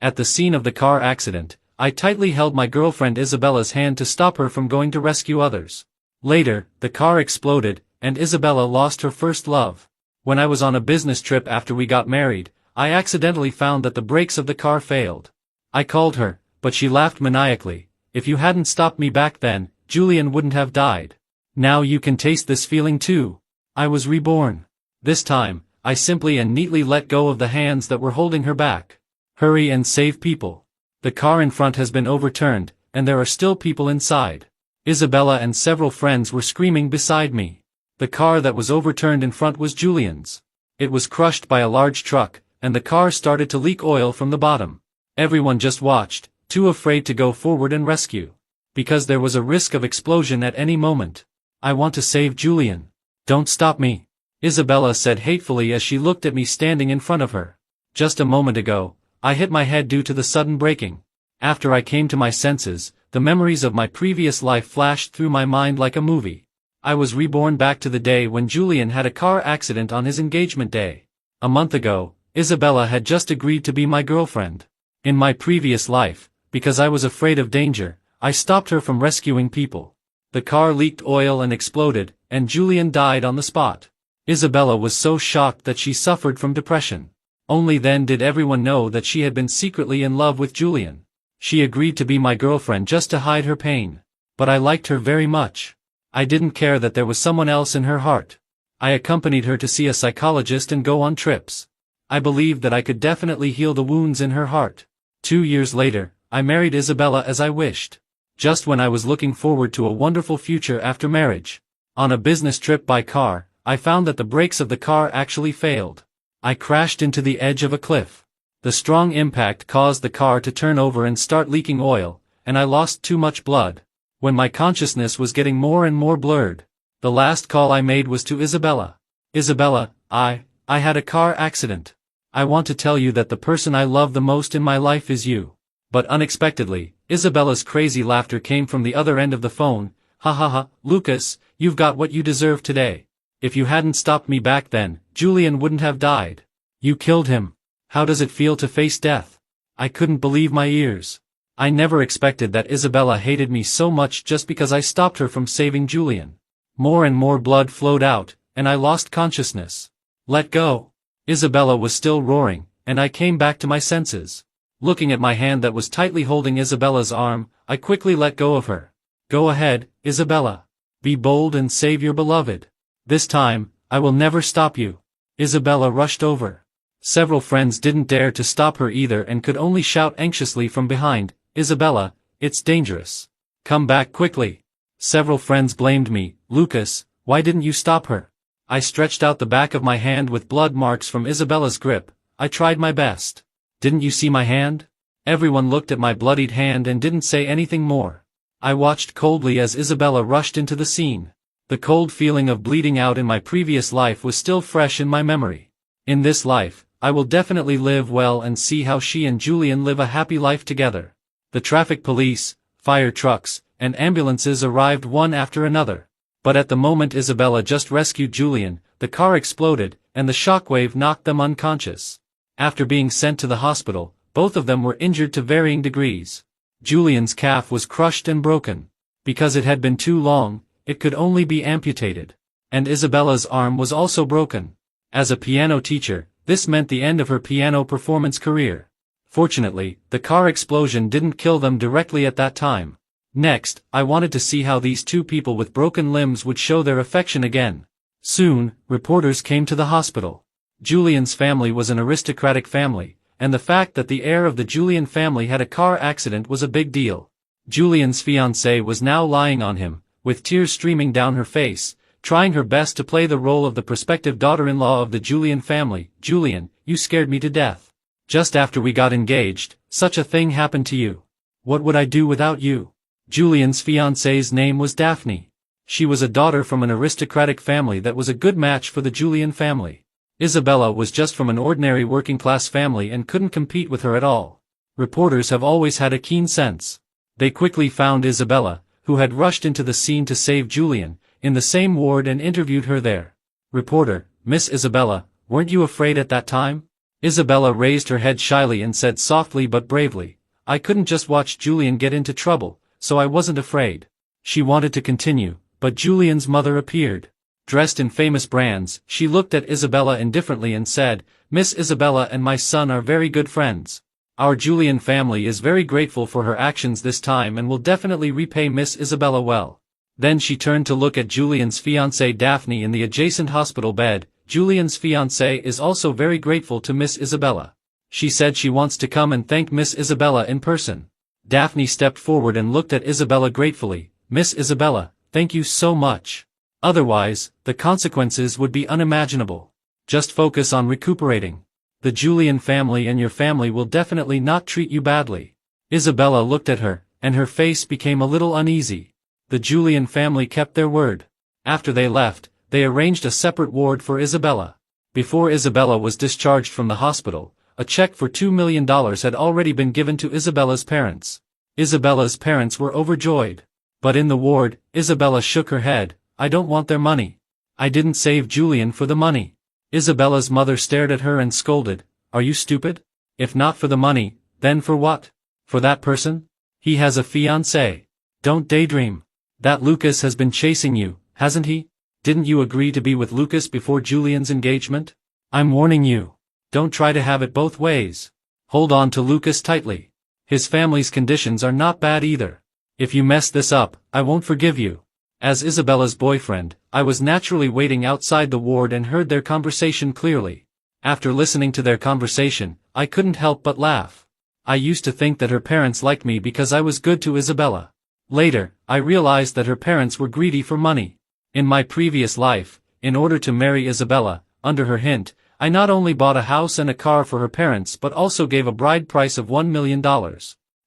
At the scene of the car accident, I tightly held my girlfriend Isabella's hand to stop her from going to rescue others. Later, the car exploded, and Isabella lost her first love. When I was on a business trip after we got married, I accidentally found that the brakes of the car failed. I called her, but she laughed maniacally. If you hadn't stopped me back then, Julian wouldn't have died. Now you can taste this feeling too. I was reborn. This time, I simply and neatly let go of the hands that were holding her back. Hurry and save people. The car in front has been overturned, and there are still people inside. Isabella and several friends were screaming beside me. The car that was overturned in front was Julian's. It was crushed by a large truck, and the car started to leak oil from the bottom. Everyone just watched, too afraid to go forward and rescue. Because there was a risk of explosion at any moment. I want to save Julian. Don't stop me, Isabella said hatefully as she looked at me standing in front of her. Just a moment ago, I hit my head due to the sudden braking. After I came to my senses, the memories of my previous life flashed through my mind like a movie. I was reborn back to the day when Julian had a car accident on his engagement day. A month ago, Isabella had just agreed to be my girlfriend. In my previous life, because I was afraid of danger, I stopped her from rescuing people. The car leaked oil and exploded, and Julian died on the spot. Isabella was so shocked that she suffered from depression. Only then did everyone know that she had been secretly in love with Julian. She agreed to be my girlfriend just to hide her pain. But I liked her very much. I didn't care that there was someone else in her heart. I accompanied her to see a psychologist and go on trips. I believed that I could definitely heal the wounds in her heart. 2 years later, I married Isabella as I wished. Just when I was looking forward to a wonderful future after marriage. On a business trip by car, I found that the brakes of the car actually failed. I crashed into the edge of a cliff. The strong impact caused the car to turn over and start leaking oil, and I lost too much blood. When my consciousness was getting more and more blurred, the last call I made was to Isabella. Isabella, I had a car accident. I want to tell you that the person I love the most in my life is you. But unexpectedly, Isabella's crazy laughter came from the other end of the phone. Ha ha ha, Lucas, you've got what you deserve today. If you hadn't stopped me back then, Julian wouldn't have died. You killed him. How does it feel to face death? I couldn't believe my ears. I never expected that Isabella hated me so much just because I stopped her from saving Julian. More and more blood flowed out, and I lost consciousness. Let go. Isabella was still roaring, and I came back to my senses. Looking at my hand that was tightly holding Isabella's arm, I quickly let go of her. Go ahead, Isabella. Be bold and save your beloved. This time, I will never stop you. Isabella rushed over. Several friends didn't dare to stop her either and could only shout anxiously from behind, Isabella, it's dangerous. Come back quickly. Several friends blamed me, Lucas, why didn't you stop her? I stretched out the back of my hand with blood marks from Isabella's grip. I tried my best. Didn't you see my hand? Everyone looked at my bloodied hand and didn't say anything more. I watched coldly as Isabella rushed into the scene. The cold feeling of bleeding out in my previous life was still fresh in my memory. In this life, I will definitely live well and see how she and Julian live a happy life together. The traffic police, fire trucks, and ambulances arrived one after another. But at the moment Isabella just rescued Julian, the car exploded, and the shockwave knocked them unconscious. After being sent to the hospital, both of them were injured to varying degrees. Julian's calf was crushed and broken. Because it had been too long, it could only be amputated. And Isabella's arm was also broken. As a piano teacher, this meant the end of her piano performance career. Fortunately, the car explosion didn't kill them directly at that time. Next, I wanted to see how these two people with broken limbs would show their affection again. Soon, reporters came to the hospital. Julian's family was an aristocratic family, and the fact that the heir of the Julian family had a car accident was a big deal. Julian's fiancée was now lying on him, with tears streaming down her face, trying her best to play the role of the prospective daughter-in-law of the Julian family. Julian, you scared me to death. Just after we got engaged, such a thing happened to you. What would I do without you? Julian's fiancée's name was Daphne. She was a daughter from an aristocratic family that was a good match for the Julian family. Isabella was just from an ordinary working-class family and couldn't compete with her at all. Reporters have always had a keen sense. They quickly found Isabella, who had rushed into the scene to save Julian, in the same ward and interviewed her there. Reporter, Miss Isabella, weren't you afraid at that time? Isabella raised her head shyly and said softly but bravely, I couldn't just watch Julian get into trouble, so I wasn't afraid. She wanted to continue, but Julian's mother appeared. Dressed in famous brands, she looked at Isabella indifferently and said, Miss Isabella and my son are very good friends. Our Julian family is very grateful for her actions this time and will definitely repay Miss Isabella well. Then she turned to look at Julian's fiancée Daphne in the adjacent hospital bed. Julian's fiancée is also very grateful to Miss Isabella. She said she wants to come and thank Miss Isabella in person. Daphne stepped forward and looked at Isabella gratefully. Miss Isabella, thank you so much. Otherwise, the consequences would be unimaginable. Just focus on recuperating. The Julian family and your family will definitely not treat you badly. Isabella looked at her, and her face became a little uneasy. The Julian family kept their word. After they left, they arranged a separate ward for Isabella. Before Isabella was discharged from the hospital, a check for $2 million had already been given to Isabella's parents. Isabella's parents were overjoyed. But in the ward, Isabella shook her head. I don't want their money. I didn't save Julian for the money. Isabella's mother stared at her and scolded. Are you stupid? If not for the money, then for what? For that person? He has a fiancé. Don't daydream. That Lucas has been chasing you, hasn't he? Didn't you agree to be with Lucas before Julian's engagement? I'm warning you. Don't try to have it both ways. Hold on to Lucas tightly. His family's conditions are not bad either. If you mess this up, I won't forgive you. As Isabella's boyfriend, I was naturally waiting outside the ward and heard their conversation clearly. After listening to their conversation, I couldn't help but laugh. I used to think that her parents liked me because I was good to Isabella. Later, I realized that her parents were greedy for money. In my previous life, in order to marry Isabella, under her hint, I not only bought a house and a car for her parents but also gave a bride price of $1 million.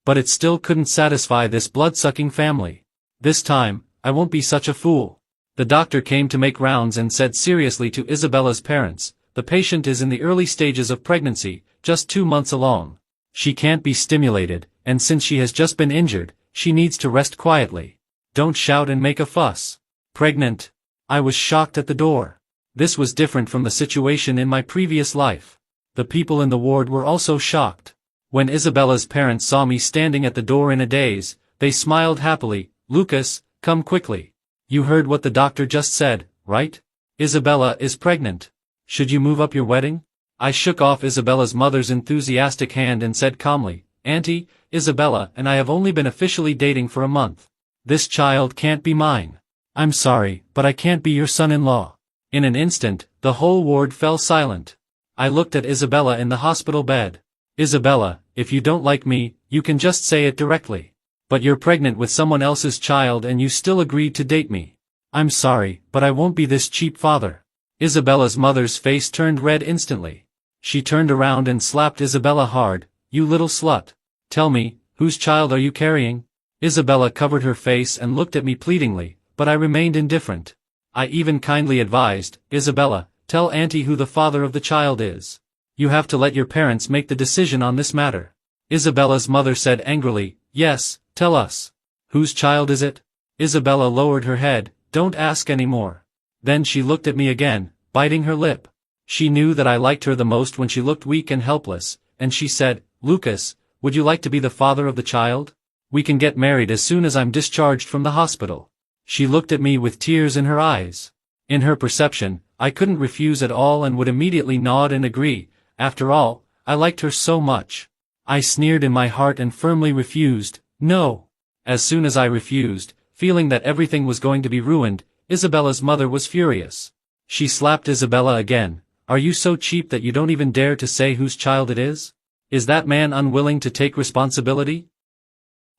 But it still couldn't satisfy this blood-sucking family. This time, I won't be such a fool. The doctor came to make rounds and said seriously to Isabella's parents, the patient is in the early stages of pregnancy, just 2 months along. She can't be stimulated, and since she has just been injured, she needs to rest quietly. Don't shout and make a fuss. Pregnant? I was shocked at the door. This was different from the situation in my previous life. The people in the ward were also shocked. When Isabella's parents saw me standing at the door in a daze, they smiled happily. Lucas, come quickly. You heard what the doctor just said, right? Isabella is pregnant. Should you move up your wedding? I shook off Isabella's mother's enthusiastic hand and said calmly, Auntie, Isabella and I have only been officially dating for a month. This child can't be mine. I'm sorry, but I can't be your son-in-law. In an instant, the whole ward fell silent. I looked at Isabella in the hospital bed. Isabella, if you don't like me, you can just say it directly. But you're pregnant with someone else's child and you still agreed to date me. I'm sorry, but I won't be this cheap father. Isabella's mother's face turned red instantly. She turned around and slapped Isabella hard. You little slut. Tell me, whose child are you carrying? Isabella covered her face and looked at me pleadingly, but I remained indifferent. I even kindly advised, Isabella, tell Auntie who the father of the child is. You have to let your parents make the decision on this matter. Isabella's mother said angrily, Yes, tell us. Whose child is it? Isabella lowered her head, Don't ask any more. Then she looked at me again, biting her lip. She knew that I liked her the most when she looked weak and helpless, and she said, Lucas, would you like to be the father of the child? We can get married as soon as I'm discharged from the hospital. She looked at me with tears in her eyes. In her perception, I couldn't refuse at all and would immediately nod and agree. After all, I liked her so much. I sneered in my heart and firmly refused, no. As soon as I refused, feeling that everything was going to be ruined, Isabella's mother was furious. She slapped Isabella again. Are you so cheap that you don't even dare to say whose child it is? Is that man unwilling to take responsibility?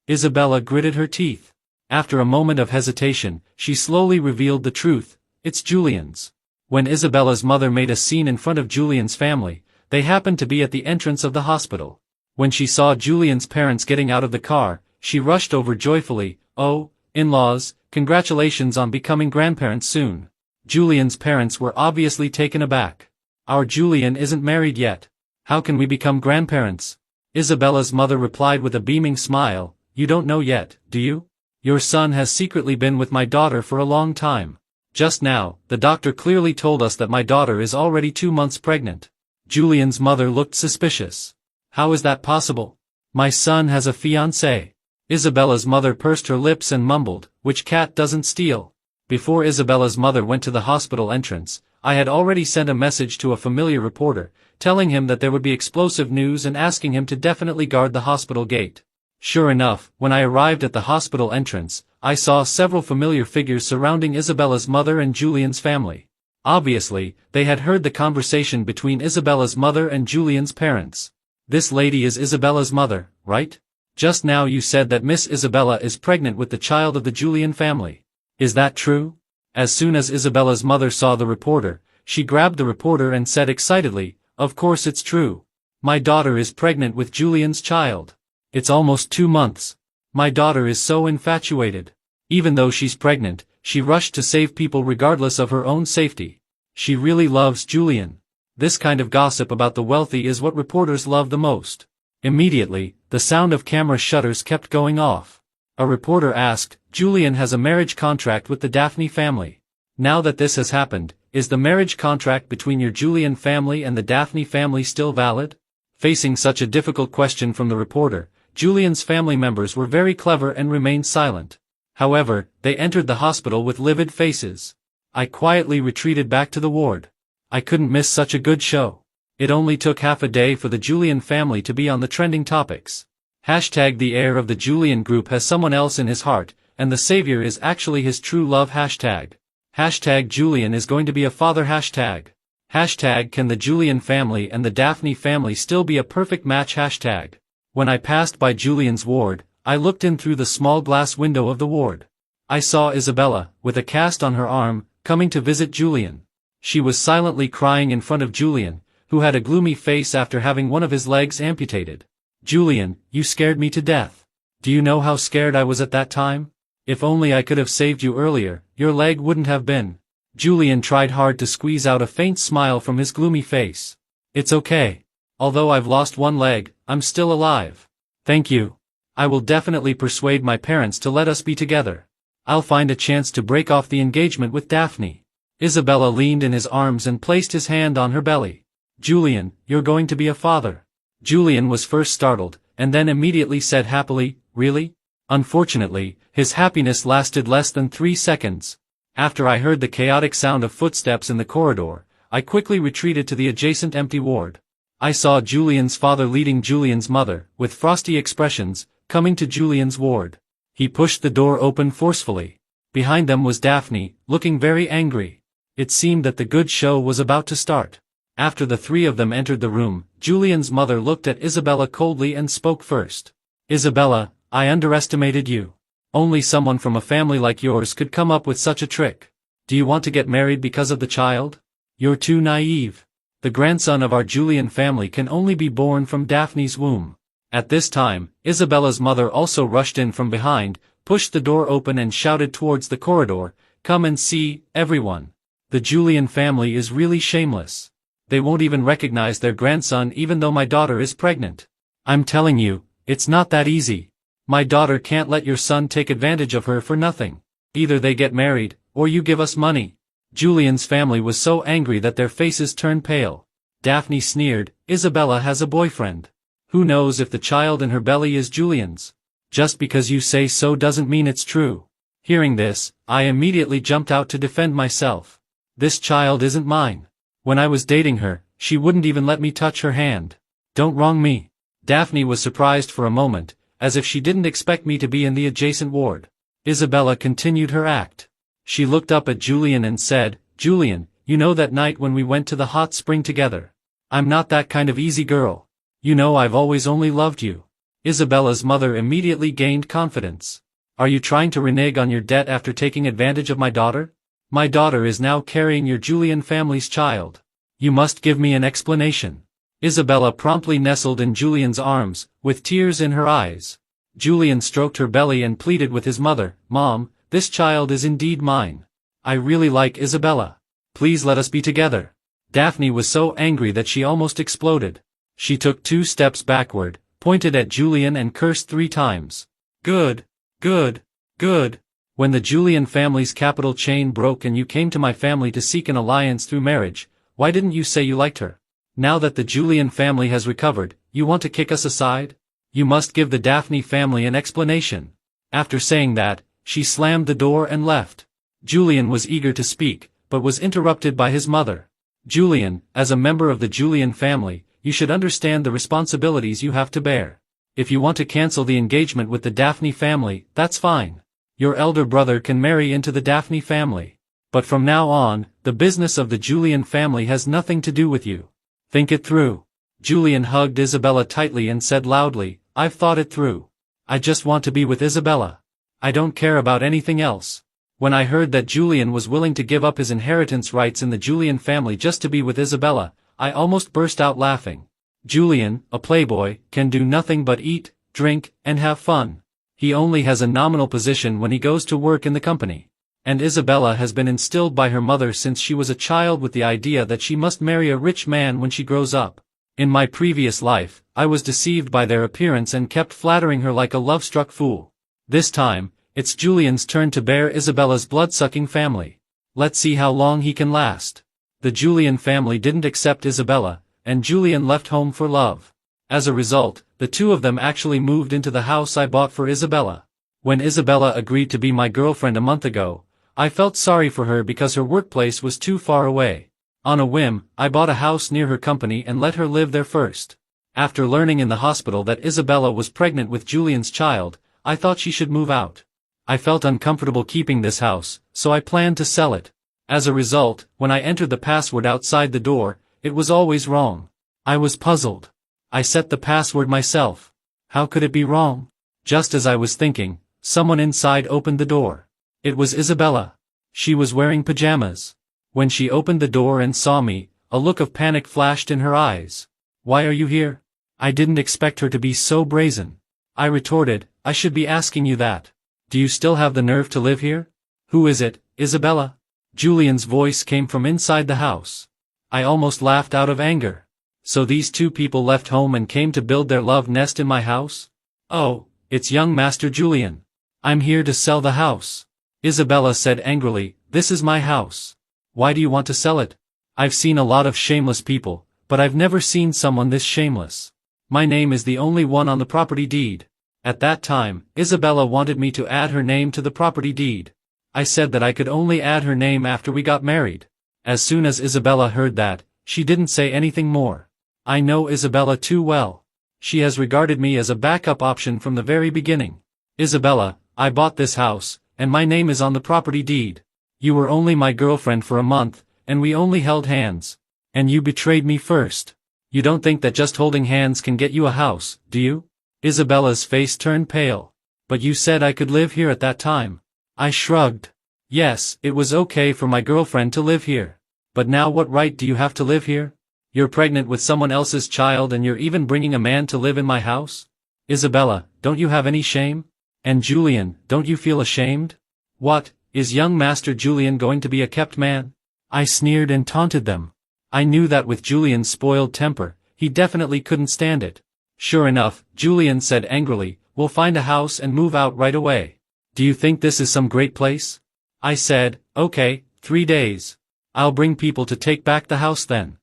Isabella gritted her teeth. After a moment of hesitation, she slowly revealed the truth. It's Julian's. When Isabella's mother made a scene in front of Julian's family, they happened to be at the entrance of the hospital. When she saw Julian's parents getting out of the car, she rushed over joyfully. Oh, in-laws, congratulations on becoming grandparents soon. Julian's parents were obviously taken aback. Our Julian isn't married yet. How can we become grandparents? Isabella's mother replied with a beaming smile, You don't know yet, do you? Your son has secretly been with my daughter for a long time. Just now, the doctor clearly told us that my daughter is already 2 months pregnant. Julian's mother looked suspicious. How is that possible? My son has a fiancée. Isabella's mother pursed her lips and mumbled, which cat doesn't steal? Before Isabella's mother went to the hospital entrance, I had already sent a message to a familiar reporter, telling him that there would be explosive news and asking him to definitely guard the hospital gate. Sure enough, when I arrived at the hospital entrance, I saw several familiar figures surrounding Isabella's mother and Julian's family. Obviously, they had heard the conversation between Isabella's mother and Julian's parents. This lady is Isabella's mother, right? Just now you said that Miss Isabella is pregnant with the child of the Julian family. Is that true? As soon as Isabella's mother saw the reporter, she grabbed the reporter and said excitedly, "Of course it's true. My daughter is pregnant with Julian's child. It's almost 2 months. My daughter is so infatuated. Even though she's pregnant, she rushed to save people regardless of her own safety. She really loves Julian." This kind of gossip about the wealthy is what reporters love the most. Immediately, the sound of camera shutters kept going off. A reporter asked, "Julian has a marriage contract with the Daphne family. Now that this has happened, is the marriage contract between your Julian family and the Daphne family still valid?" Facing such a difficult question from the reporter, Julian's family members were very clever and remained silent. However, they entered the hospital with livid faces. I quietly retreated back to the ward. I couldn't miss such a good show. It only took half a day for the Julian family to be on the trending topics. Hashtag the heir of the Julian group has someone else in his heart, and the savior is actually his true love. Hashtag Julian is going to be a father. Hashtag can the Julian family and the Daphne family still be a perfect match? Hashtag. When I passed by Julian's ward, I looked in through the small glass window of the ward. I saw Isabella, with a cast on her arm, coming to visit Julian. She was silently crying in front of Julian, who had a gloomy face after having one of his legs amputated. "Julian, you scared me to death. Do you know how scared I was at that time? If only I could have saved you earlier, your leg wouldn't have been." Julian tried hard to squeeze out a faint smile from his gloomy face. "It's okay. Although I've lost one leg, I'm still alive. Thank you. I will definitely persuade my parents to let us be together. I'll find a chance to break off the engagement with Daphne." Isabella leaned in his arms and placed his hand on her belly. "Julian, you're going to be a father." Julian was first startled, and then immediately said happily, "Really?" Unfortunately, his happiness lasted less than 3 seconds. After I heard the chaotic sound of footsteps in the corridor, I quickly retreated to the adjacent empty ward. I saw Julian's father leading Julian's mother, with frosty expressions, coming to Julian's ward. He pushed the door open forcefully. Behind them was Daphne, looking very angry. It seemed that the good show was about to start. After the three of them entered the room, Julian's mother looked at Isabella coldly and spoke first. "Isabella, I underestimated you. Only someone from a family like yours could come up with such a trick. Do you want to get married because of the child? You're too naive. The grandson of our Julian family can only be born from Daphne's womb." At this time, Isabella's mother also rushed in from behind, pushed the door open and shouted towards the corridor, "Come and see, everyone. The Julian family is really shameless. They won't even recognize their grandson even though my daughter is pregnant. I'm telling you, it's not that easy. My daughter can't let your son take advantage of her for nothing. Either they get married, or you give us money." Julian's family was so angry that their faces turned pale. Daphne sneered, "Isabella has a boyfriend. Who knows if the child in her belly is Julian's? Just because you say so doesn't mean it's true." Hearing this, I immediately jumped out to defend myself. "This child isn't mine. When I was dating her, she wouldn't even let me touch her hand. Don't wrong me." Daphne was surprised for a moment, as if she didn't expect me to be in the adjacent ward. Isabella continued her act. She looked up at Julian and said, "Julian, you know that night when we went to the hot spring together? I'm not that kind of easy girl. You know I've always only loved you." Isabella's mother immediately gained confidence. "Are you trying to renege on your debt after taking advantage of my daughter? My daughter is now carrying your Julian family's child. You must give me an explanation." Isabella promptly nestled in Julian's arms, with tears in her eyes. Julian stroked her belly and pleaded with his mother, "Mom, this child is indeed mine. I really like Isabella. Please let us be together." Daphne was so angry that she almost exploded. She took 2 steps backward, pointed at Julian and cursed 3 times. Good, good, good. When the Julian family's capital chain broke and you came to my family to seek an alliance through marriage, why didn't you say you liked her? Now that the Julian family has recovered, you want to kick us aside? You must give the Daphne family an explanation." After saying that, she slammed the door and left. Julian was eager to speak, but was interrupted by his mother. "Julian, as a member of the Julian family, you should understand the responsibilities you have to bear. If you want to cancel the engagement with the Daphne family, that's fine. Your elder brother can marry into the Daphne family. But from now on, the business of the Julian family has nothing to do with you. Think it through." Julian hugged Isabella tightly and said loudly, "I've thought it through. I just want to be with Isabella. I don't care about anything else." When I heard that Julian was willing to give up his inheritance rights in the Julian family just to be with Isabella, I almost burst out laughing. Julian, a playboy, can do nothing but eat, drink, and have fun. He only has a nominal position when he goes to work in the company. And Isabella has been instilled by her mother since she was a child with the idea that she must marry a rich man when she grows up. In my previous life, I was deceived by their appearance and kept flattering her like a love-struck fool. This time, it's Julian's turn to bear Isabella's blood-sucking family. Let's see how long he can last. The Julian family didn't accept Isabella, and Julian left home for love. As a result, the two of them actually moved into the house I bought for Isabella. When Isabella agreed to be my girlfriend a month ago, I felt sorry for her because her workplace was too far away. On a whim, I bought a house near her company and let her live there first. After learning in the hospital that Isabella was pregnant with Julian's child, I thought she should move out. I felt uncomfortable keeping this house, so I planned to sell it. As a result, when I entered the password outside the door, it was always wrong. I was puzzled. I set the password myself. How could it be wrong? Just as I was thinking, someone inside opened the door. It was Isabella. She was wearing pajamas. When she opened the door and saw me, a look of panic flashed in her eyes. "Why are you here?" I didn't expect her to be so brazen. I retorted, "I should be asking you that. Do you still have the nerve to live here? Who is it, Isabella?" Julian's voice came from inside the house. I almost laughed out of anger. So these two people left home and came to build their love nest in my house? "Oh, it's young Master Julian. I'm here to sell the house," Isabella said angrily. "This is my house. Why do you want to sell it?" "I've seen a lot of shameless people, but I've never seen someone this shameless. My name is the only one on the property deed." At that time, Isabella wanted me to add her name to the property deed. I said that I could only add her name after we got married. As soon as Isabella heard that, she didn't say anything more. I know Isabella too well. She has regarded me as a backup option from the very beginning. "Isabella, I bought this house, and my name is on the property deed. You were only my girlfriend for a month, and we only held hands. And you betrayed me first. You don't think that just holding hands can get you a house, do you?" Isabella's face turned pale. "But you said I could live here at that time." I shrugged. "Yes, it was okay for my girlfriend to live here. But now what right do you have to live here? You're pregnant with someone else's child and you're even bringing a man to live in my house? Isabella, don't you have any shame? And Julian, don't you feel ashamed? What, is young Master Julian going to be a kept man?" I sneered and taunted them. I knew that with Julian's spoiled temper, he definitely couldn't stand it. Sure enough, Julian said angrily, "We'll find a house and move out right away. Do you think this is some great place?" I said, "Okay, 3 days. I'll bring people to take back the house then."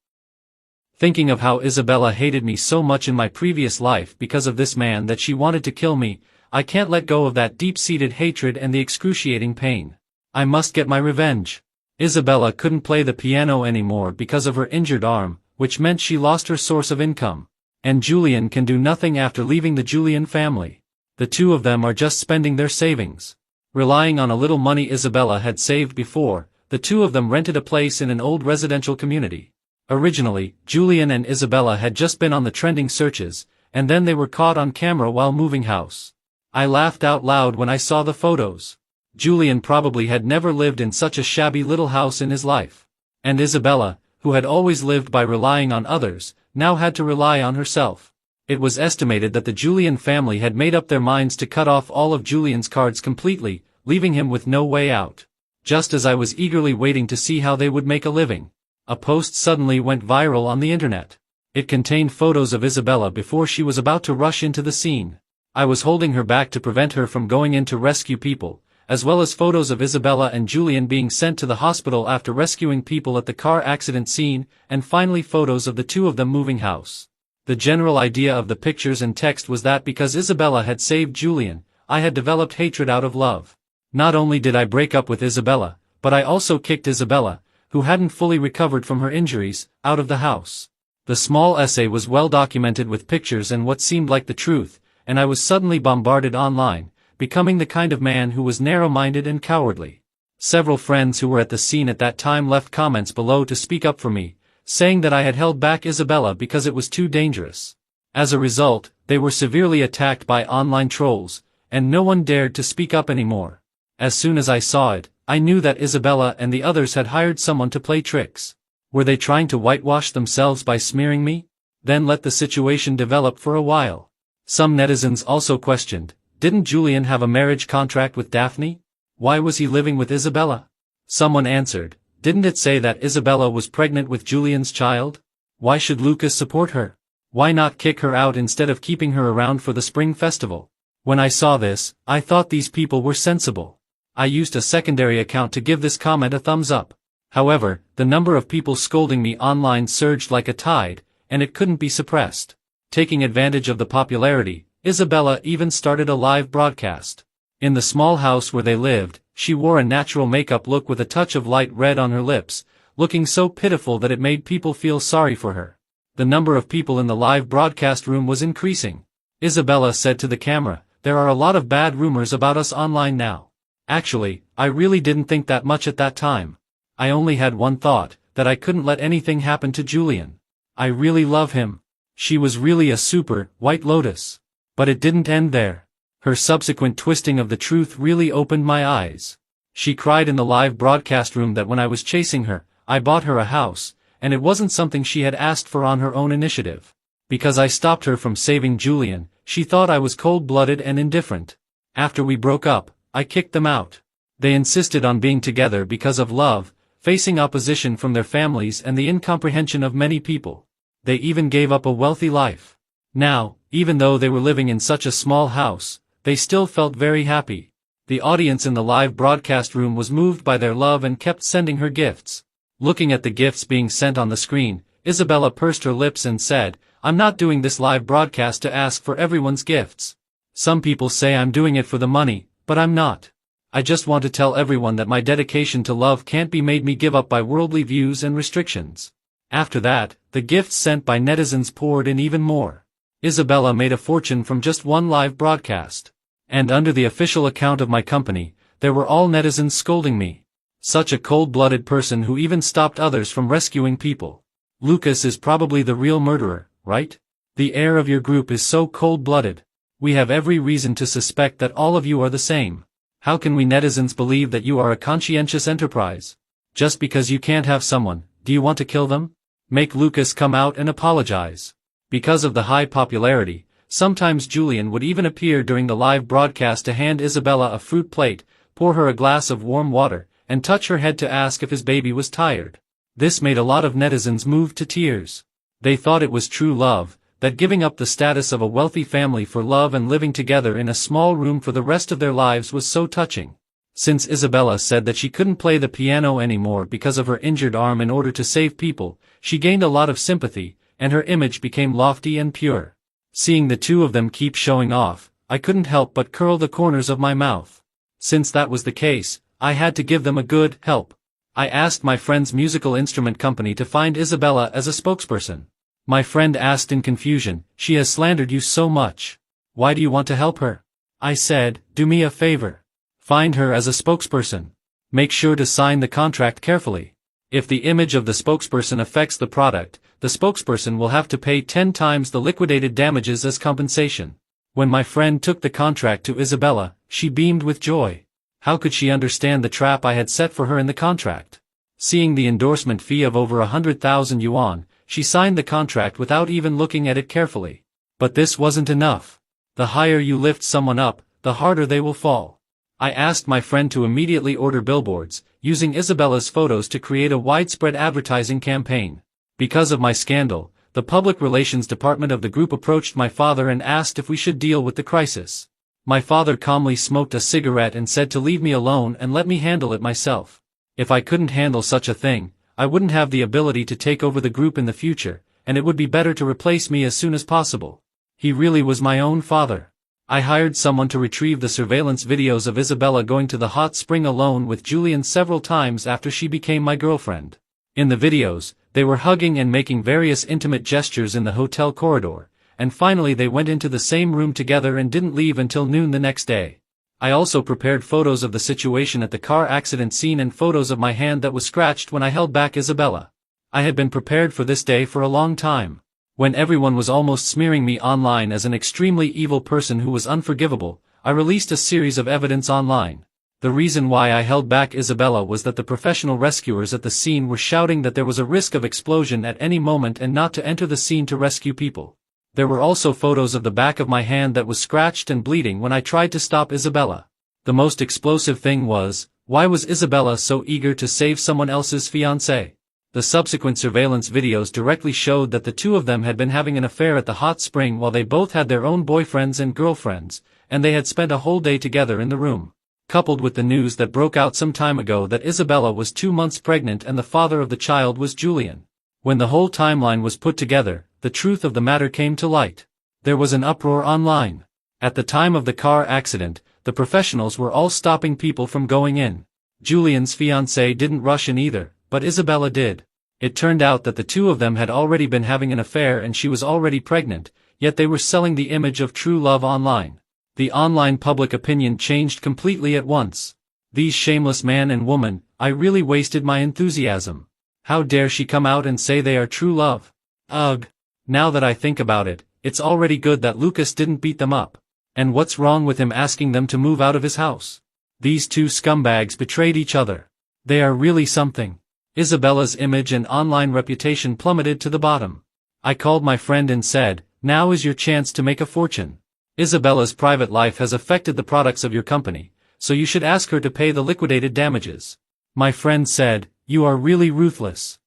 Thinking of how Isabella hated me so much in my previous life because of this man that she wanted to kill me, I can't let go of that deep-seated hatred and the excruciating pain. I must get my revenge. Isabella couldn't play the piano anymore because of her injured arm, which meant she lost her source of income. And Julian can do nothing after leaving the Julian family. The two of them are just spending their savings. Relying on a little money Isabella had saved before, the two of them rented a place in an old residential community. Originally, Julian and Isabella had just been on the trending searches, and then they were caught on camera while moving house. I laughed out loud when I saw the photos. Julian probably had never lived in such a shabby little house in his life. And Isabella, who had always lived by relying on others, now had to rely on herself. It was estimated that the Julian family had made up their minds to cut off all of Julian's cards completely, leaving him with no way out. Just as I was eagerly waiting to see how they would make a living, a post suddenly went viral on the internet. It contained photos of Isabella before she was about to rush into the scene. I was holding her back to prevent her from going in to rescue people, as well as photos of Isabella and Julian being sent to the hospital after rescuing people at the car accident scene, and finally photos of the two of them moving house. The general idea of the pictures and text was that because Isabella had saved Julian, I had developed hatred out of love. Not only did I break up with Isabella, but I also kicked Isabella, who hadn't fully recovered from her injuries, out of the house. The small essay was well documented with pictures and what seemed like the truth, and I was suddenly bombarded online, becoming the kind of man who was narrow-minded and cowardly. Several friends who were at the scene at that time left comments below to speak up for me, saying that I had held back Isabella because it was too dangerous. As a result, they were severely attacked by online trolls, and no one dared to speak up anymore. As soon as I saw it, I knew that Isabella and the others had hired someone to play tricks. Were they trying to whitewash themselves by smearing me? Then let the situation develop for a while. Some netizens also questioned, didn't Julian have a marriage contract with Daphne? Why was he living with Isabella? Someone answered, didn't it say that Isabella was pregnant with Julian's child? Why should Lucas support her? Why not kick her out instead of keeping her around for the spring festival? When I saw this, I thought these people were sensible. I used a secondary account to give this comment a thumbs up. However, the number of people scolding me online surged like a tide, and it couldn't be suppressed. Taking advantage of the popularity, Isabella even started a live broadcast. In the small house where they lived, she wore a natural makeup look with a touch of light red on her lips, looking so pitiful that it made people feel sorry for her. The number of people in the live broadcast room was increasing. Isabella said to the camera, "There are a lot of bad rumors about us online now. Actually, I really didn't think that much at that time. I only had one thought, that I couldn't let anything happen to Julian. I really love him. She was really a super, White Lotus." But it didn't end there. Her subsequent twisting of the truth really opened my eyes. She cried in the live broadcast room that when I was chasing her, I bought her a house, and it wasn't something she had asked for on her own initiative. Because I stopped her from saving Julian, she thought I was cold-blooded and indifferent. After we broke up, I kicked them out. They insisted on being together because of love, facing opposition from their families and the incomprehension of many people. They even gave up a wealthy life. Now, even though they were living in such a small house, they still felt very happy. The audience in the live broadcast room was moved by their love and kept sending her gifts. Looking at the gifts being sent on the screen, Isabella pursed her lips and said, "I'm not doing this live broadcast to ask for everyone's gifts. Some people say I'm doing it for the money, but I'm not. I just want to tell everyone that my dedication to love can't be made me give up by worldly views and restrictions." After that, the gifts sent by netizens poured in even more. Isabella made a fortune from just one live broadcast. And under the official account of my company, there were all netizens scolding me. Such a cold-blooded person who even stopped others from rescuing people. Lucas is probably the real murderer, right? The air of your group is so cold-blooded. We have every reason to suspect that all of you are the same. How can we netizens believe that you are a conscientious enterprise? Just because you can't have someone, do you want to kill them? Make Lucas come out and apologize. Because of the high popularity, sometimes Julian would even appear during the live broadcast to hand Isabella a fruit plate, pour her a glass of warm water, and touch her head to ask if his baby was tired. This made a lot of netizens move to tears. They thought it was true love, that giving up the status of a wealthy family for love and living together in a small room for the rest of their lives was so touching. Since Isabella said that she couldn't play the piano anymore because of her injured arm in order to save people, she gained a lot of sympathy, and her image became lofty and pure. Seeing the two of them keep showing off, I couldn't help but curl the corners of my mouth. Since that was the case, I had to give them a good help. I asked my friend's musical instrument company to find Isabella as a spokesperson. My friend asked in confusion, "She has slandered you so much. Why do you want to help her?" I said, "Do me a favor. Find her as a spokesperson. Make sure to sign the contract carefully. If the image of the spokesperson affects the product, the spokesperson will have to pay 10 times the liquidated damages as compensation." When my friend took the contract to Isabella, she beamed with joy. How could she understand the trap I had set for her in the contract? Seeing the endorsement fee of over 100,000 yuan, she signed the contract without even looking at it carefully. But this wasn't enough. The higher you lift someone up, the harder they will fall. I asked my friend to immediately order billboards, using Isabella's photos to create a widespread advertising campaign. Because of my scandal, the public relations department of the group approached my father and asked if we should deal with the crisis. My father calmly smoked a cigarette and said to leave me alone and let me handle it myself. If I couldn't handle such a thing, I wouldn't have the ability to take over the group in the future, and it would be better to replace me as soon as possible. He really was my own father. I hired someone to retrieve the surveillance videos of Isabella going to the hot spring alone with Julian several times after she became my girlfriend. In the videos, they were hugging and making various intimate gestures in the hotel corridor, and finally they went into the same room together and didn't leave until noon the next day. I also prepared photos of the situation at the car accident scene and photos of my hand that was scratched when I held back Isabella. I had been prepared for this day for a long time. When everyone was almost smearing me online as an extremely evil person who was unforgivable, I released a series of evidence online. The reason why I held back Isabella was that the professional rescuers at the scene were shouting that there was a risk of explosion at any moment and not to enter the scene to rescue people. There were also photos of the back of my hand that was scratched and bleeding when I tried to stop Isabella. The most explosive thing was, why was Isabella so eager to save someone else's fiancé? The subsequent surveillance videos directly showed that the two of them had been having an affair at the hot spring while they both had their own boyfriends and girlfriends, and they had spent a whole day together in the room. Coupled with the news that broke out some time ago that Isabella was 2 months pregnant and the father of the child was Julian. When the whole timeline was put together, the truth of the matter came to light. There was an uproar online. At the time of the car accident, the professionals were all stopping people from going in. Julian's fiancée didn't rush in either, but Isabella did. It turned out that the two of them had already been having an affair and she was already pregnant, yet they were selling the image of true love online. The online public opinion changed completely at once. These shameless man and woman, I really wasted my enthusiasm. How dare she come out and say they are true love? Ugh. Now that I think about it, it's already good that Lucas didn't beat them up. And what's wrong with him asking them to move out of his house? These two scumbags betrayed each other. They are really something. Isabella's image and online reputation plummeted to the bottom. I called my friend and said, now is your chance to make a fortune. Isabella's private life has affected the products of your company, so you should ask her to pay the liquidated damages. My friend said, you are really ruthless.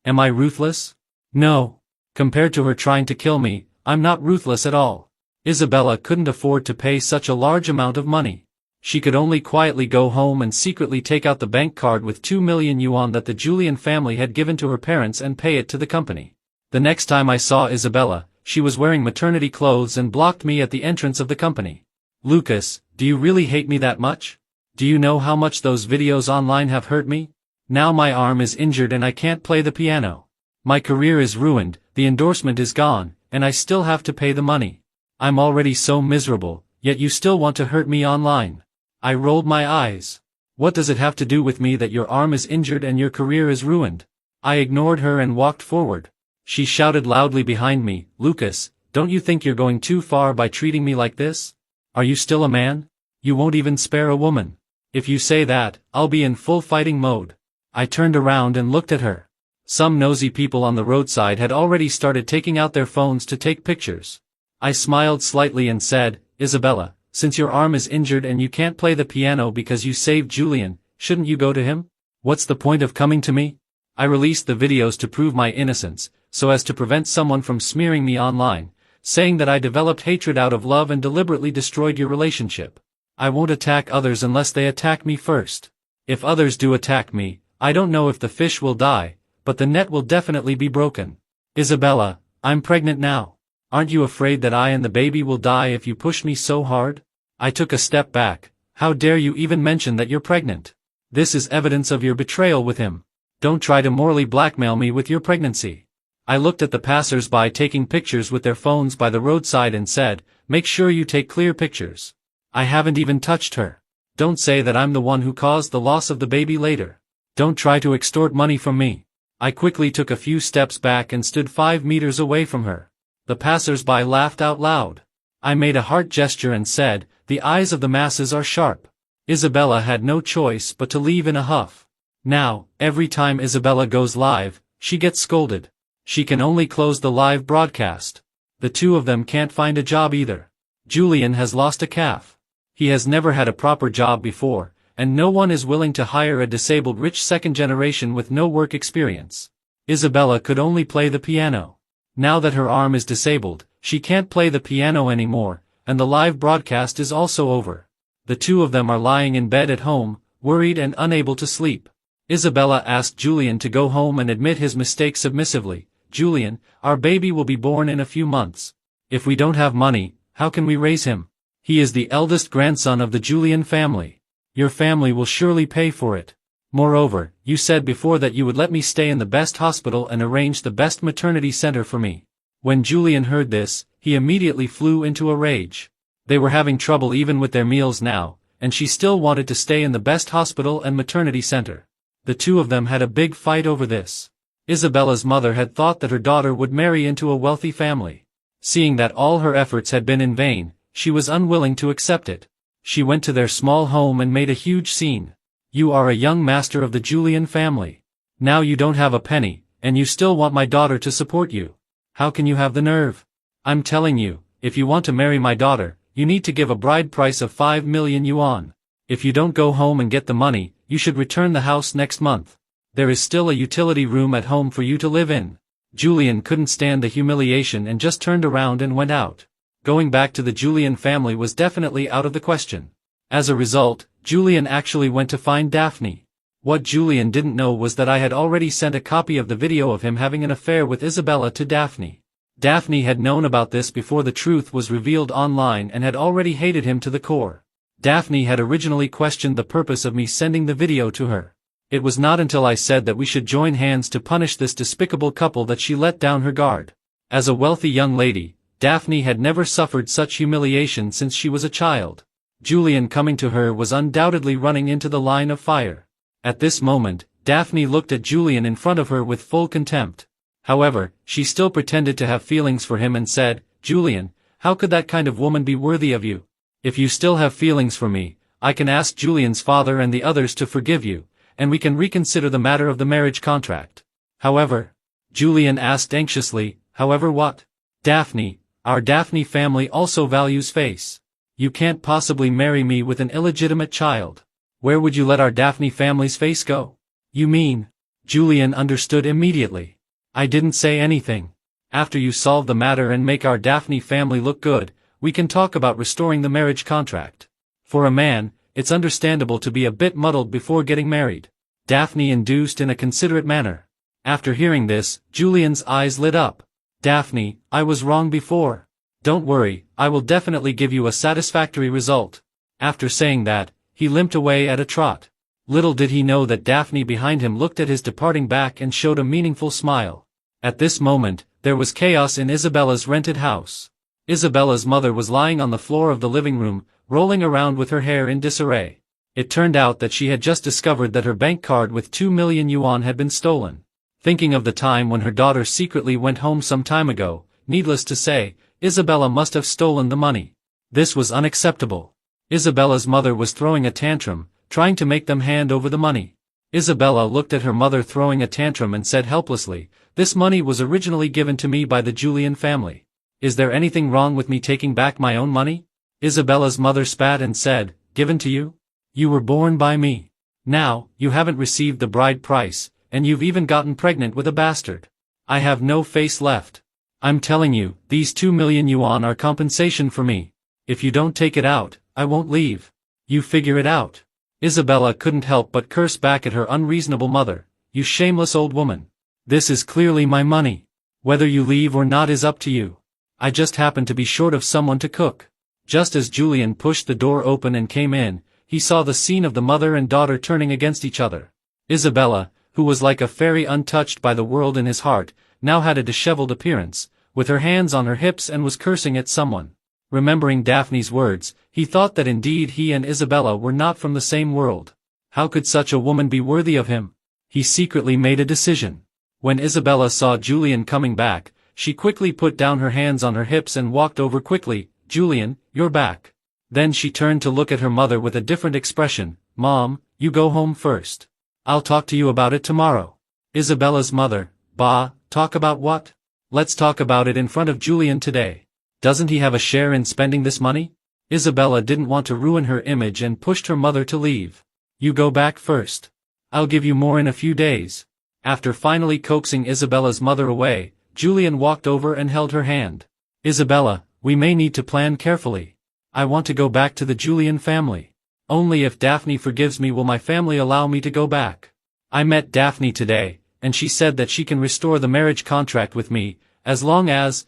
Am I ruthless? No. Compared to her trying to kill me, I'm not ruthless at all. Isabella couldn't afford to pay such a large amount of money. She could only quietly go home and secretly take out the bank card with 2 million yuan that the Julian family had given to her parents and pay it to the company. The next time I saw Isabella, she was wearing maternity clothes and blocked me at the entrance of the company. Lucas, do you really hate me that much? Do you know how much those videos online have hurt me? Now my arm is injured and I can't play the piano. My career is ruined, the endorsement is gone, and I still have to pay the money. I'm already so miserable, yet you still want to hurt me online. I rolled my eyes. What does it have to do with me that your arm is injured and your career is ruined? I ignored her and walked forward. She shouted loudly behind me, Lucas, don't you think you're going too far by treating me like this? Are you still a man? You won't even spare a woman. If you say that, I'll be in full fighting mode. I turned around and looked at her. Some nosy people on the roadside had already started taking out their phones to take pictures. I smiled slightly and said, Isabella, since your arm is injured and you can't play the piano because you saved Julian, shouldn't you go to him? What's the point of coming to me? I released the videos to prove my innocence, so as to prevent someone from smearing me online, saying that I developed hatred out of love and deliberately destroyed your relationship. I won't attack others unless they attack me first. If others do attack me, I don't know if the fish will die, but the net will definitely be broken. Isabella, I'm pregnant now. Aren't you afraid that I and the baby will die if you push me so hard? I took a step back. How dare you even mention that you're pregnant? This is evidence of your betrayal with him. Don't try to morally blackmail me with your pregnancy. I looked at the passers-by taking pictures with their phones by the roadside and said, make sure you take clear pictures. I haven't even touched her. Don't say that I'm the one who caused the loss of the baby later. Don't try to extort money from me. I quickly took a few steps back and stood 5 meters away from her. The passers-by laughed out loud. I made a heart gesture and said, the eyes of the masses are sharp. Isabella had no choice but to leave in a huff. Now, every time Isabella goes live, she gets scolded. She can only close the live broadcast. The two of them can't find a job either. Julian has lost a calf. He has never had a proper job before, and no one is willing to hire a disabled rich second generation with no work experience. Isabella could only play the piano. Now that her arm is disabled, she can't play the piano anymore, and the live broadcast is also over. The two of them are lying in bed at home, worried and unable to sleep. Isabella asked Julian to go home and admit his mistake submissively. Julian, our baby will be born in a few months. If we don't have money, how can we raise him? He is the eldest grandson of the Julian family. Your family will surely pay for it. Moreover, you said before that you would let me stay in the best hospital and arrange the best maternity center for me. When Julian heard this, he immediately flew into a rage. They were having trouble even with their meals now, and she still wanted to stay in the best hospital and maternity center. The two of them had a big fight over this. Isabella's mother had thought that her daughter would marry into a wealthy family. Seeing that all her efforts had been in vain, she was unwilling to accept it. She went to their small home and made a huge scene. You are a young master of the Julian family. Now you don't have a penny, and you still want my daughter to support you. How can you have the nerve? I'm telling you, if you want to marry my daughter, you need to give a bride price of 5 million yuan. If you don't go home and get the money, you should return the house next month. There is still a utility room at home for you to live in. Julian couldn't stand the humiliation and just turned around and went out. Going back to the Julian family was definitely out of the question. As a result, Julian actually went to find Daphne. What Julian didn't know was that I had already sent a copy of the video of him having an affair with Isabella to Daphne. Daphne had known about this before the truth was revealed online and had already hated him to the core. Daphne had originally questioned the purpose of me sending the video to her. It was not until I said that we should join hands to punish this despicable couple that she let down her guard. As a wealthy young lady, Daphne had never suffered such humiliation since she was a child. Julian coming to her was undoubtedly running into the line of fire. At this moment, Daphne looked at Julian in front of her with full contempt. However, she still pretended to have feelings for him and said, Julian, how could that kind of woman be worthy of you? If you still have feelings for me, I can ask Julian's father and the others to forgive you, and we can reconsider the matter of the marriage contract. However, Julian asked anxiously, however what? Daphne, our Daphne family also values face. You can't possibly marry me with an illegitimate child. Where would you let our Daphne family's face go? You mean? Julian understood immediately. I didn't say anything. After you solve the matter and make our Daphne family look good, we can talk about restoring the marriage contract. For a man, it's understandable to be a bit muddled before getting married. Daphne induced in a considerate manner. After hearing this, Julian's eyes lit up. Daphne, I was wrong before. Don't worry, I will definitely give you a satisfactory result. After saying that, he limped away at a trot. Little did he know that Daphne behind him looked at his departing back and showed a meaningful smile. At this moment, there was chaos in Isabella's rented house. Isabella's mother was lying on the floor of the living room, rolling around with her hair in disarray. It turned out that she had just discovered that her bank card with 2 million yuan had been stolen. Thinking of the time when her daughter secretly went home some time ago, needless to say, Isabella must have stolen the money. This was unacceptable. Isabella's mother was throwing a tantrum, trying to make them hand over the money. Isabella looked at her mother throwing a tantrum and said helplessly, this money was originally given to me by the Julian family. Is there anything wrong with me taking back my own money? Isabella's mother spat and said, given to you? You were born by me. Now, you haven't received the bride price, and you've even gotten pregnant with a bastard. I have no face left. I'm telling you, these 2 million yuan are compensation for me. If you don't take it out, I won't leave. You figure it out. Isabella couldn't help but curse back at her unreasonable mother. You shameless old woman. This is clearly my money. Whether you leave or not is up to you. I just happen to be short of someone to cook. Just as Julian pushed the door open and came in, he saw the scene of the mother and daughter turning against each other. Isabella, who was like a fairy untouched by the world in his heart, now had a disheveled appearance, with her hands on her hips and was cursing at someone. Remembering Daphne's words, he thought that indeed he and Isabella were not from the same world. How could such a woman be worthy of him? He secretly made a decision. When Isabella saw Julian coming back, she quickly put down her hands on her hips and walked over quickly. Julian, you're back. Then she turned to look at her mother with a different expression. Mom, you go home first. I'll talk to you about it tomorrow. Isabella's mother, Bah, talk about what? Let's talk about it in front of Julian today. Doesn't he have a share in spending this money? Isabella didn't want to ruin her image and pushed her mother to leave. You go back first. I'll give you more in a few days. After finally coaxing Isabella's mother away, Julian walked over and held her hand. Isabella, we may need to plan carefully. I want to go back to the Julian family. Only if Daphne forgives me will my family allow me to go back. I met Daphne today, and she said that she can restore the marriage contract with me, as long as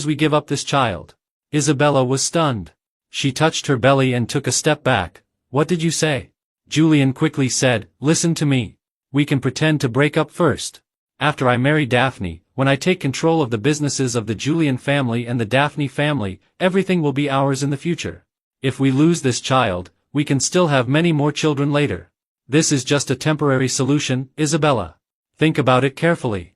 we give up this child. Isabella was stunned. She touched her belly and took a step back. What did you say? Julian quickly said, listen to me. We can pretend to break up first. After I marry Daphne, when I take control of the businesses of the Julian family and the Daphne family, everything will be ours in the future. If we lose this child, we can still have many more children later. This is just a temporary solution, Isabella. Think about it carefully.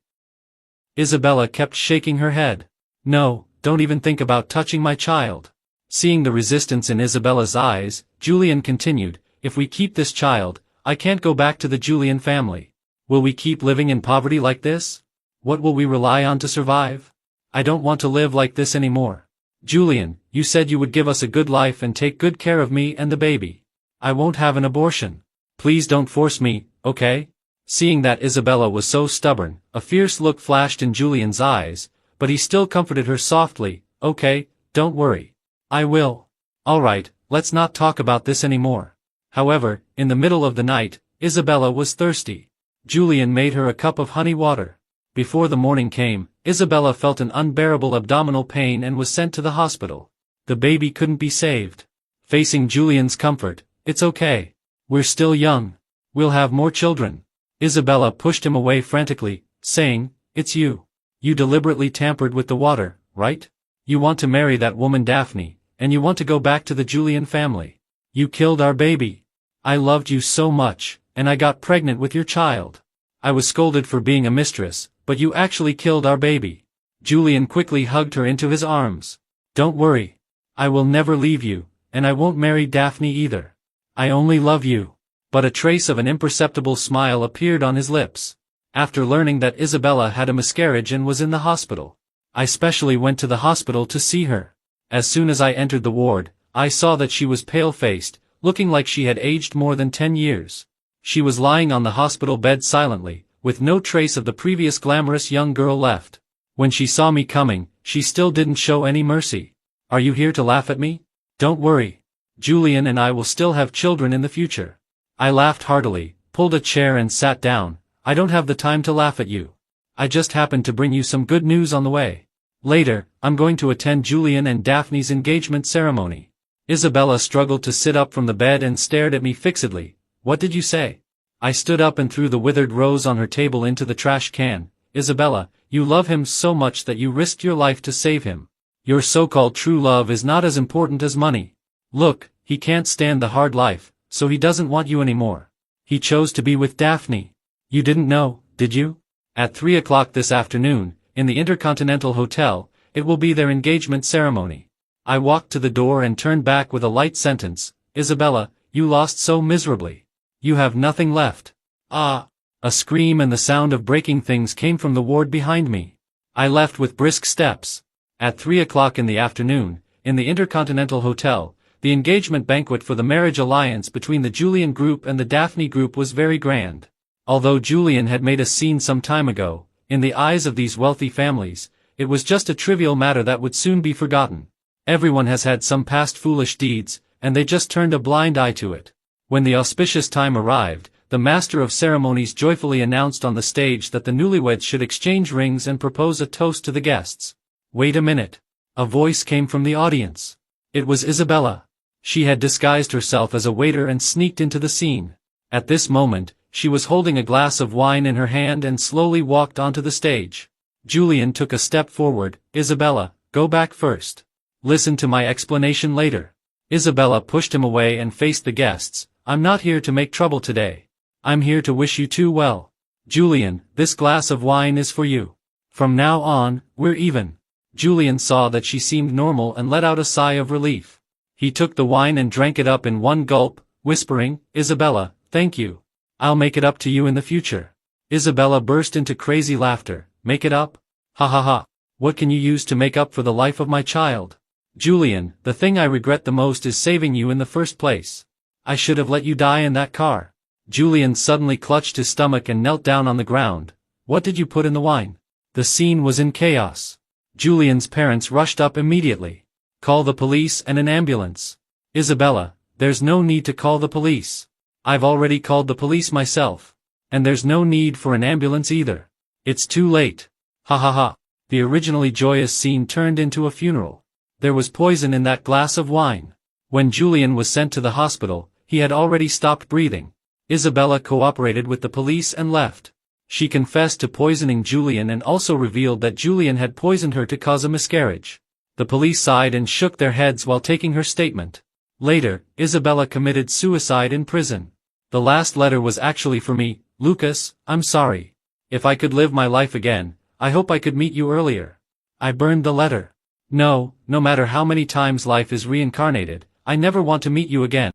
Isabella kept shaking her head. No, don't even think about touching my child. Seeing the resistance in Isabella's eyes, Julian continued, if we keep this child, I can't go back to the Julian family. Will we keep living in poverty like this? What will we rely on to survive? I don't want to live like this anymore. Julian, you said you would give us a good life and take good care of me and the baby. I won't have an abortion. Please don't force me, okay? Seeing that Isabella was so stubborn, a fierce look flashed in Julian's eyes, but he still comforted her softly, okay, don't worry. I will. Alright, let's not talk about this anymore. However, in the middle of the night, Isabella was thirsty. Julian made her a cup of honey water. Before the morning came, Isabella felt an unbearable abdominal pain and was sent to the hospital. The baby couldn't be saved. Facing Julian's comfort, it's okay. We're still young. We'll have more children. Isabella pushed him away frantically, saying, it's you. You deliberately tampered with the water, right? You want to marry that woman Daphne, and you want to go back to the Julian family. You killed our baby. I loved you so much, and I got pregnant with your child. I was scolded for being a mistress, but you actually killed our baby. Julian quickly hugged her into his arms. Don't worry. I will never leave you, and I won't marry Daphne either. I only love you. But a trace of an imperceptible smile appeared on his lips. After learning that Isabella had a miscarriage and was in the hospital, I specially went to the hospital to see her. As soon as I entered the ward, I saw that she was pale-faced, looking like she had aged more than 10 years. She was lying on the hospital bed silently, with no trace of the previous glamorous young girl left. When she saw me coming, she still didn't show any mercy. Are you here to laugh at me? Don't worry. Julian and I will still have children in the future. I laughed heartily, pulled a chair and sat down. I don't have the time to laugh at you. I just happened to bring you some good news on the way. Later, I'm going to attend Julian and Daphne's engagement ceremony. Isabella struggled to sit up from the bed and stared at me fixedly. What did you say? I stood up and threw the withered rose on her table into the trash can. Isabella, you love him so much that you risked your life to save him. Your so-called true love is not as important as money. Look, he can't stand the hard life, so he doesn't want you anymore. He chose to be with Daphne. You didn't know, did you? At 3 o'clock this afternoon, in the Intercontinental Hotel, it will be their engagement ceremony. I walked to the door and turned back with a light sentence. Isabella, you lost so miserably. You have nothing left. Ah! A scream and the sound of breaking things came from the ward behind me. I left with brisk steps. At 3 o'clock in the afternoon, in the Intercontinental Hotel, the engagement banquet for the marriage alliance between the Julian group and the Daphne group was very grand. Although Julian had made a scene some time ago, in the eyes of these wealthy families, it was just a trivial matter that would soon be forgotten. Everyone has had some past foolish deeds, and they just turned a blind eye to it. When the auspicious time arrived, the master of ceremonies joyfully announced on the stage that the newlyweds should exchange rings and propose a toast to the guests. Wait a minute. A voice came from the audience. It was Isabella. She had disguised herself as a waiter and sneaked into the scene. At this moment, she was holding a glass of wine in her hand and slowly walked onto the stage. Julian took a step forward. Isabella, go back first. Listen to my explanation later. Isabella pushed him away and faced the guests. I'm not here to make trouble today. I'm here to wish you two well. Julian, this glass of wine is for you. From now on, we're even. Julian saw that she seemed normal and let out a sigh of relief. He took the wine and drank it up in one gulp, whispering, Isabella, thank you. I'll make it up to you in the future. Isabella burst into crazy laughter. Make it up? Ha ha ha. What can you use to make up for the life of my child? Julian, the thing I regret the most is saving you in the first place. I should have let you die in that car. Julian suddenly clutched his stomach and knelt down on the ground. What did you put in the wine? The scene was in chaos. Julian's parents rushed up immediately. Call the police and an ambulance. Isabella, there's no need to call the police. I've already called the police myself. And there's no need for an ambulance either. It's too late. Ha ha ha. The originally joyous scene turned into a funeral. There was poison in that glass of wine. When Julian was sent to the hospital, he had already stopped breathing. Isabella cooperated with the police and left. She confessed to poisoning Julian and also revealed that Julian had poisoned her to cause a miscarriage. The police sighed and shook their heads while taking her statement. Later, Isabella committed suicide in prison. The last letter was actually for me, Lucas, I'm sorry. If I could live my life again, I hope I could meet you earlier. I burned the letter. No matter how many times life is reincarnated, I never want to meet you again.